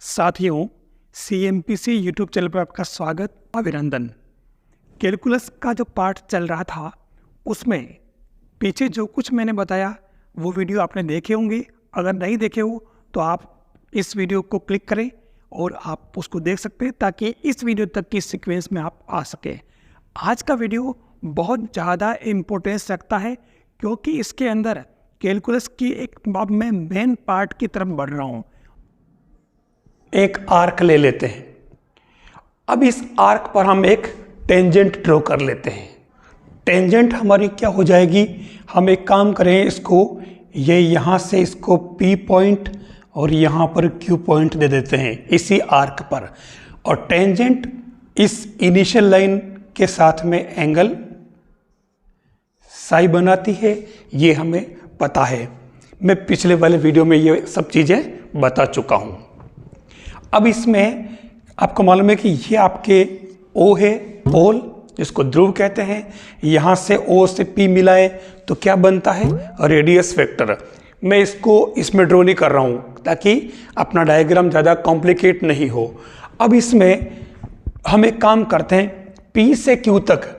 साथियों, CMPC YouTube channel पर आपका स्वागत, अभिनंदन। कैलकुलस का जो पार्ट चल रहा था उसमें पीछे जो कुछ मैंने बताया वो वीडियो आपने देखे होंगे। अगर नहीं देखे हो तो आप इस वीडियो को क्लिक करें और आप उसको देख सकते हैं ताकि इस वीडियो तक की सीक्वेंस में आप आ सकें। आज का वीडियो बहुत ज़्यादा इम्पोर्टेंस रखता है क्योंकि इसके अंदर कैलकुलस की एक अब मैं मेन पार्ट की तरफ बढ़ रहा हूँ। एक आर्क ले लेते हैं। अब इस आर्क पर हम एक टेंजेंट ड्रॉ कर लेते हैं। टेंजेंट हमारी क्या हो जाएगी, हम एक काम करें, इसको ये यहाँ से इसको P पॉइंट और यहाँ पर Q पॉइंट दे देते हैं इसी आर्क पर। और टेंजेंट इस इनिशियल लाइन के साथ में एंगल साई बनाती है, ये हमें पता है। मैं पिछले वाले वीडियो में ये सब चीज़ें बता चुका हूँ। अब इसमें आपको मालूम है कि ये आपके O है, पोल जिसको ध्रुव कहते हैं। यहाँ से O से P मिलाए तो क्या बनता है, रेडियस वेक्टर। मैं इसको इसमें ड्रॉ नहीं कर रहा हूँ ताकि अपना डायग्राम ज़्यादा कॉम्प्लिकेट नहीं हो। अब इसमें हम एक काम करते हैं, P से Q तक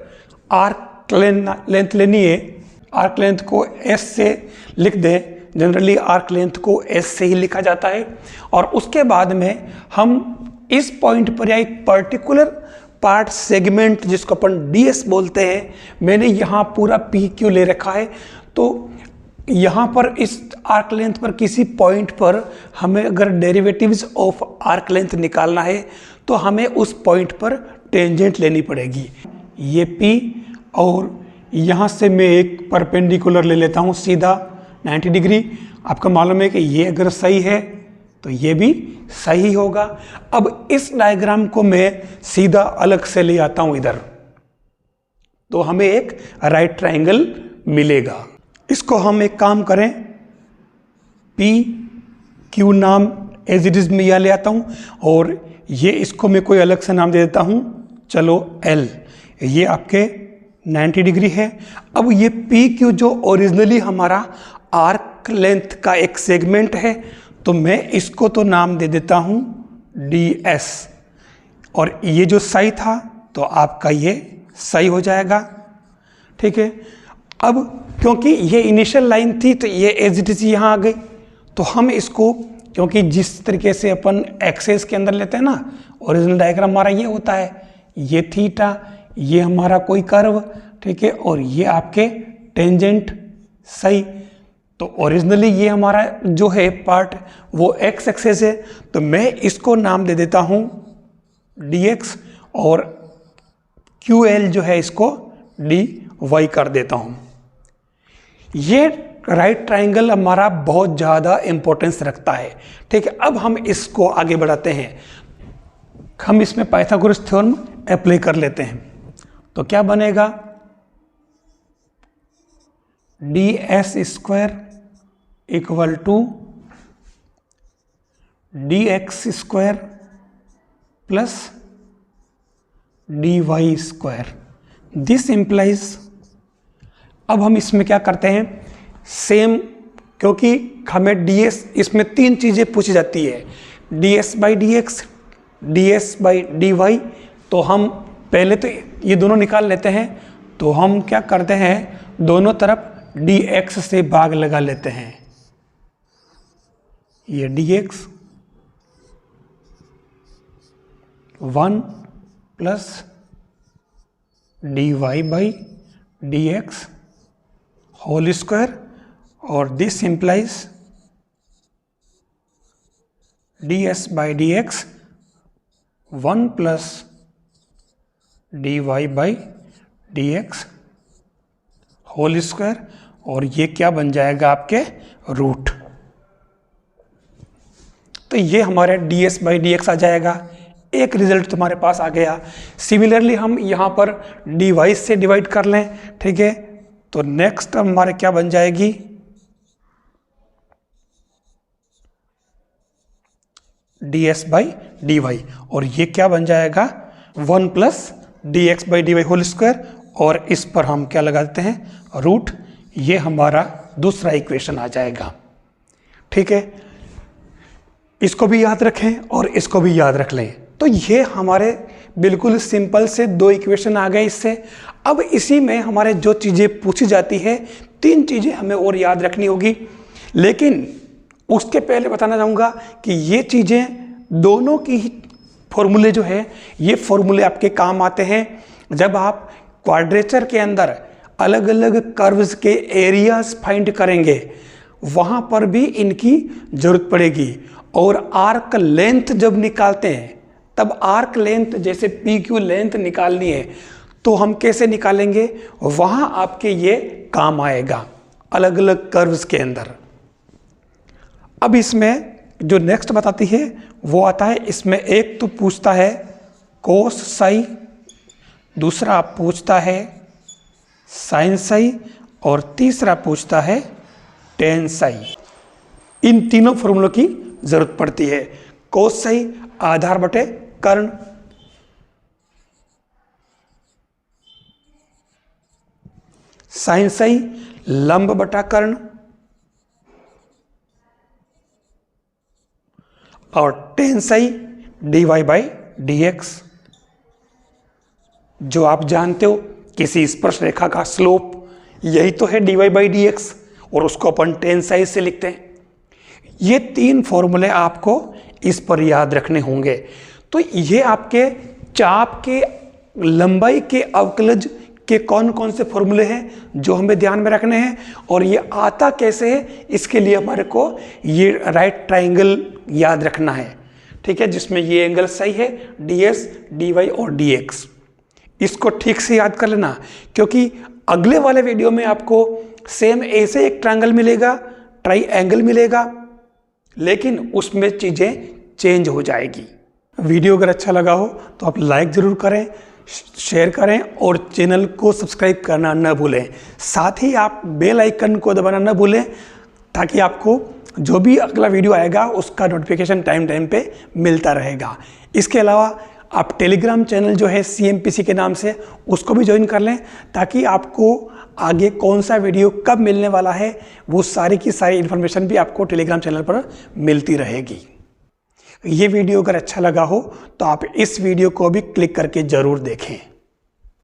आर्क लेंथ लेनी है। आर्क लेंथ को S से लिख दें। जनरली आर्क लेंथ को S से ही लिखा जाता है। और उसके बाद में हम इस पॉइंट पर या एक पर्टिकुलर पार्ट सेगमेंट जिसको अपन DS बोलते हैं, मैंने यहाँ पूरा PQ ले रखा है। तो यहाँ पर इस आर्क लेंथ पर किसी पॉइंट पर हमें अगर डेरिवेटिव्स ऑफ आर्क लेंथ निकालना है तो हमें उस पॉइंट पर टेंजेंट लेनी पड़ेगी। ये P और यहाँ से मैं एक परपेंडिकुलर ले लेता हूँ सीधा 90 डिग्री। आपका मालूम है कि ये अगर सही है तो ये भी सही होगा। अब इस डायग्राम को मैं सीधा अलग से ले आता हूं इधर, तो हमें एक राइट ट्रायंगल मिलेगा। इसको हम एक काम करें, P Q नाम एज इट इज में यह ले आता हूं और ये इसको मैं कोई अलग से नाम दे देता हूं, चलो L। ये आपके 90 डिग्री है। अब ये PQ जो ओरिजिनली हमारा आर्क लेंथ का एक सेगमेंट है, तो मैं इसको तो नाम दे देता हूं DS। और ये जो सही था तो आपका ये सही हो जाएगा, ठीक है। अब क्योंकि ये इनिशियल लाइन थी तो ये एज इट इज यहाँ आ गई, तो हम इसको, क्योंकि जिस तरीके से अपन एक्सेस के अंदर लेते हैं ना, ओरिजिनल डायग्राम हमारा ये होता है, ये थीटा, ये हमारा कोई कर्व, ठीक है, और ये आपके टेंजेंट सही। तो ओरिजिनली ये हमारा जो है पार्ट वो x एक्सेस है, तो मैं इसको नाम दे देता हूं dx और QL जो है इसको dy कर देता हूं। ये राइट ट्रायंगल हमारा बहुत ज़्यादा इंपॉर्टेंस रखता है, ठीक है। अब हम इसको आगे बढ़ाते हैं। हम इसमें पाइथागोरस थ्योरम अप्लाई कर लेते हैं, तो क्या बनेगा, ds square equal to dx square plus dy square. This implies, अब हम इसमें क्या करते हैं, सेम, क्योंकि हमें ds इसमें तीन चीज़ें पूछी जाती है, ds by dx, ds by dy। तो हम पहले तो ये दोनों निकाल लेते हैं। तो हम क्या करते हैं, दोनों तरफ dx से भाग लगा लेते हैं। ये dx 1 plus dy by dx whole square, और this implies ds by dx 1 plus dy by dx whole square, और ये क्या बन जाएगा आपके रूट। तो ये हमारे ds बाई dx आ जाएगा। एक रिजल्ट तुम्हारे पास आ गया। सिमिलरली हम यहाँ पर dy से डिवाइड कर लें, ठीक है। तो नेक्स्ट हमारे क्या बन जाएगी, ds बाई dy, और ये क्या बन जाएगा, 1 plus dx by dy whole square, और इस पर हम क्या लगा देते हैं, रूट। ये हमारा दूसरा इक्वेशन आ जाएगा, ठीक है। इसको भी याद रखें और इसको भी याद रख लें। तो ये हमारे बिल्कुल सिंपल से 2 इक्वेशन आ गए इससे। अब इसी में हमारे जो चीज़ें पूछी जाती है 3 चीज़ें हमें और याद रखनी होगी, लेकिन उसके पहले बताना चाहूँगा कि ये चीज़ें दोनों की फॉर्मूले जो है ये फॉर्मूले आपके काम आते हैं जब आप क्वाड्रेचर के अंदर अलग अलग कर्व्स के एरियाज फाइंड करेंगे, वहाँ पर भी इनकी ज़रूरत पड़ेगी। और आर्क लेंथ जब निकालते हैं तब आर्क लेंथ जैसे पी क्यू लेंथ निकालनी है तो हम कैसे निकालेंगे, वहाँ आपके ये काम आएगा अलग अलग कर्व्स के अंदर। अब इसमें जो नेक्स्ट बताती है वो आता है, इसमें एक तो पूछता है कोस साई, दूसरा पूछता है साइन साई और तीसरा पूछता है टेन साई। इन तीनों फॉर्मूलों की जरूरत पड़ती है। कोस साई आधार बटे कर्ण, साइन साई लंब बटा कर्ण और ten Sai dy by dx। जो आप जानते हो किसी स्पर्श रेखा का स्लोप यही तो है dy बाई dx और उसको अपन टेन साई से लिखते हैं। ये 3 फॉर्मूले आपको इस पर याद रखने होंगे। तो ये आपके चाप के लंबाई के अवकलज के कौन कौन से फॉर्मूले हैं जो हमें ध्यान में रखने हैं और ये आता कैसे है, इसके लिए हमारे को ये राइट ट्राइंगल याद रखना है, ठीक है, जिसमें ये एंगल सही है ds, dy और dx। इसको ठीक से याद कर लेना क्योंकि अगले वाले वीडियो में आपको सेम ऐसे एक ट्राइंगल मिलेगा, ट्राइएंगल मिलेगा, लेकिन उसमें चीज़ें चेंज हो जाएगी। वीडियो अगर अच्छा लगा हो तो आप लाइक ज़रूर करें, शेयर करें और चैनल को सब्सक्राइब करना न भूलें। साथ ही आप बेल आइकन को दबाना न भूलें ताकि आपको जो भी अगला वीडियो आएगा उसका नोटिफिकेशन टाइम पे मिलता रहेगा। इसके अलावा आप टेलीग्राम चैनल जो है CMPC के नाम से उसको भी ज्वाइन कर लें ताकि आपको आगे कौन सा वीडियो कब मिलने वाला है वो सारी की सारी इन्फॉर्मेशन भी आपको टेलीग्राम चैनल पर मिलती रहेगी। ये वीडियो अगर अच्छा लगा हो तो आप इस वीडियो को भी क्लिक करके ज़रूर देखें।